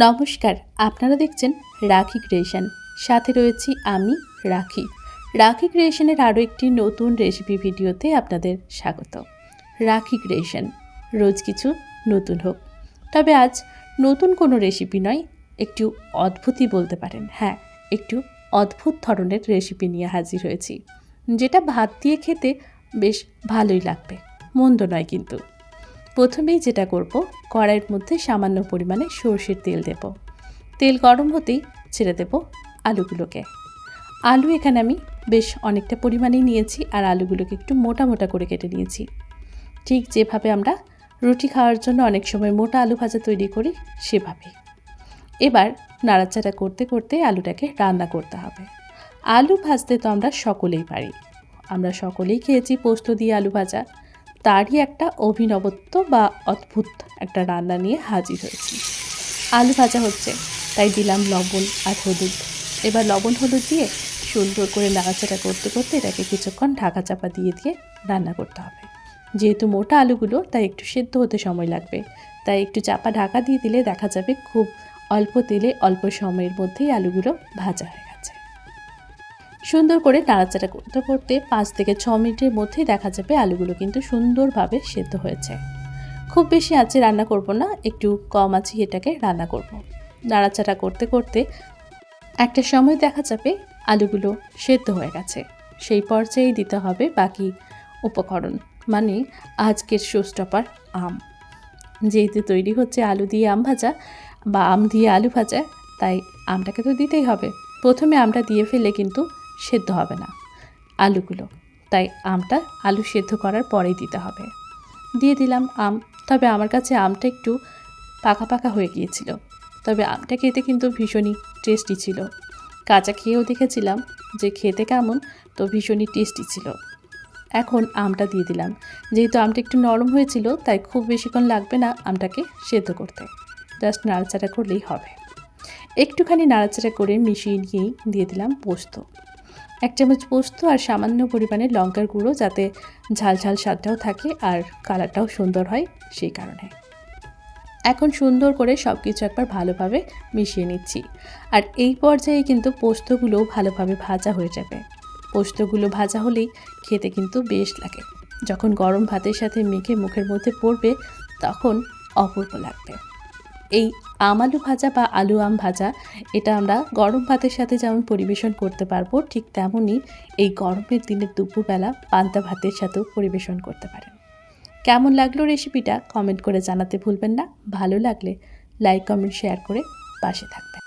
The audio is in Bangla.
নমস্কার, আপনারা দেখছেন রাখি ক্রিয়েশন। সাথে রয়েছি আমি রাখি। রাখি ক্রিয়েশনের আরও একটি নতুন রেসিপি ভিডিওতে আপনাদের স্বাগত। রাখি ক্রিয়েশন, রোজ কিছু নতুন হোক। তবে আজ নতুন কোনো রেসিপি নয়, একটু অদ্ভুতই বলতে পারেন। হ্যাঁ, একটু অদ্ভুত ধরনের রেসিপি নিয়ে হাজির হয়েছি, যেটা ভাত দিয়ে খেতে বেশ ভালোই লাগবে, মন্দ নয় কিন্তু। প্রথমেই যেটা করব, কড়াইয়ের মধ্যে সামান্য পরিমাণে সরষের তেল দেব। তেল গরম হতেই ছেড়ে দেব আলুগুলোকে। আলু এখানে আমি বেশ অনেকটা পরিমাণেই নিয়েছি, আর আলুগুলোকে একটু মোটা মোটা করে কেটে নিয়েছি। ঠিক যেভাবে আমরা রুটি খাওয়ার জন্য অনেক সময় মোটা আলু ভাজা তৈরি করি, সেভাবে। এবার নাড়াচাড়া করতে করতে আলুটাকে রান্না করতে হবে। আলু ভাজতে তো আমরা সকলেই পারি, আমরা সকলেই খেয়েছি পোস্ত দিয়ে আলু ভাজা। তারই একটা অভিনবত্ব বা অদ্ভুত একটা রান্না নিয়ে হাজির হয়েছি। আলু ভাজা হচ্ছে, তাই দিলাম লবণ আর হলুদ। এবার লবণ হলুদ দিয়ে সুন্দর করে নাড়াচাড়া করতে করতে এটাকে কিছুক্ষণ ঢাকা চাপা দিয়ে রান্না করতে হবে। যেহেতু মোটা আলুগুলো, তাই একটু সেদ্ধ হতে সময় লাগবে, তাই একটু চাপা ঢাকা দিয়ে দিলে দেখা যাবে খুব অল্প তেলে অল্প সময়ের মধ্যেই আলুগুলো ভাজা হয়ে গেছে। সুন্দর করে নাড়াচাড়া করতে করতে 5 থেকে 6 মিনিটের মধ্যেই দেখা যাবে আলুগুলো কিন্তু সুন্দরভাবে সেদ্ধ হয়েছে। খুব বেশি আঁচে রান্না করব না, একটু কম আঁচে এটাকে রান্না করব। নাড়াচাড়া করতে করতে একটা সময় দেখা যাবে আলুগুলো সেদ্ধ হয়ে গেছে। সেই পর্যায়ে দিতে হবে বাকি উপকরণ, মানে আজকের শোস্টপার আম। যেহেতু তৈরি হচ্ছে আলু দিয়ে আম ভাজা বা আম দিয়ে আলু ভাজা, তাই আমটাকে তো দিতেই হবে। প্রথমে আমটা দিয়ে ফেলে কিন্তু সেদ্ধ হবে না আলুগুলো, তাই আমটা আলু সেদ্ধ করার পরেই দিতে হবে। দিয়ে দিলাম আম। তবে আমার কাছে আমটা একটু পাকা পাকা হয়ে গিয়েছিল, তবে আমটা খেতে কিন্তু ভীষণই টেস্টি ছিল। কাঁচা খেয়েও দেখেছিলাম যে খেতে কেমন, তো ভীষণই টেস্টি ছিল। এখন আমটা দিয়ে দিলাম। যেহেতু আমটা একটু নরম হয়েছিল, তাই খুব বেশিক্ষণ লাগবে না আমটাকে সেদ্ধ করতে, জাস্ট নাড়াচাড়া করলেই হবে। একটুখানি নাড়াচাড়া করে মিশিয়ে নিয়েই দিয়ে দিলাম পোস্ত। 1 চামচ পোস্ত আর সামান্য পরিমাণে লঙ্কার গুঁড়ো, যাতে ঝাল ঝাল স্বাদটাও থাকে আর কালারটাও সুন্দর হয়, সেই কারণে। এখন সুন্দর করে সব কিছু একবার ভালোভাবে মিশিয়ে নিচ্ছি। আর এই পর্যায়ে কিন্তু পোস্তগুলো ভালোভাবে ভাজা হয়ে যাবে। পোস্তগুলো ভাজা হলেই খেতে কিন্তু বেশ লাগে। যখন গরম ভাতের সাথে মেখে মুখের মধ্যে পড়বে, তখন অপূর্ব লাগবে। এই আম আলু ভাজা বা আলু আম ভাজা, এটা আমরা গরম ভাতের সাথে যেমন পরিবেশন করতে পারবো, ঠিক তেমনই এই গরমের দিনের দুপুরবেলা পান্তা ভাতের সাথেও পরিবেশন করতে পারেন। কেমন লাগলো রেসিপিটা কমেন্ট করে জানাতে ভুলবেন না। ভালো লাগলে লাইক, কমেন্ট, শেয়ার করে পাশে থাকবেন।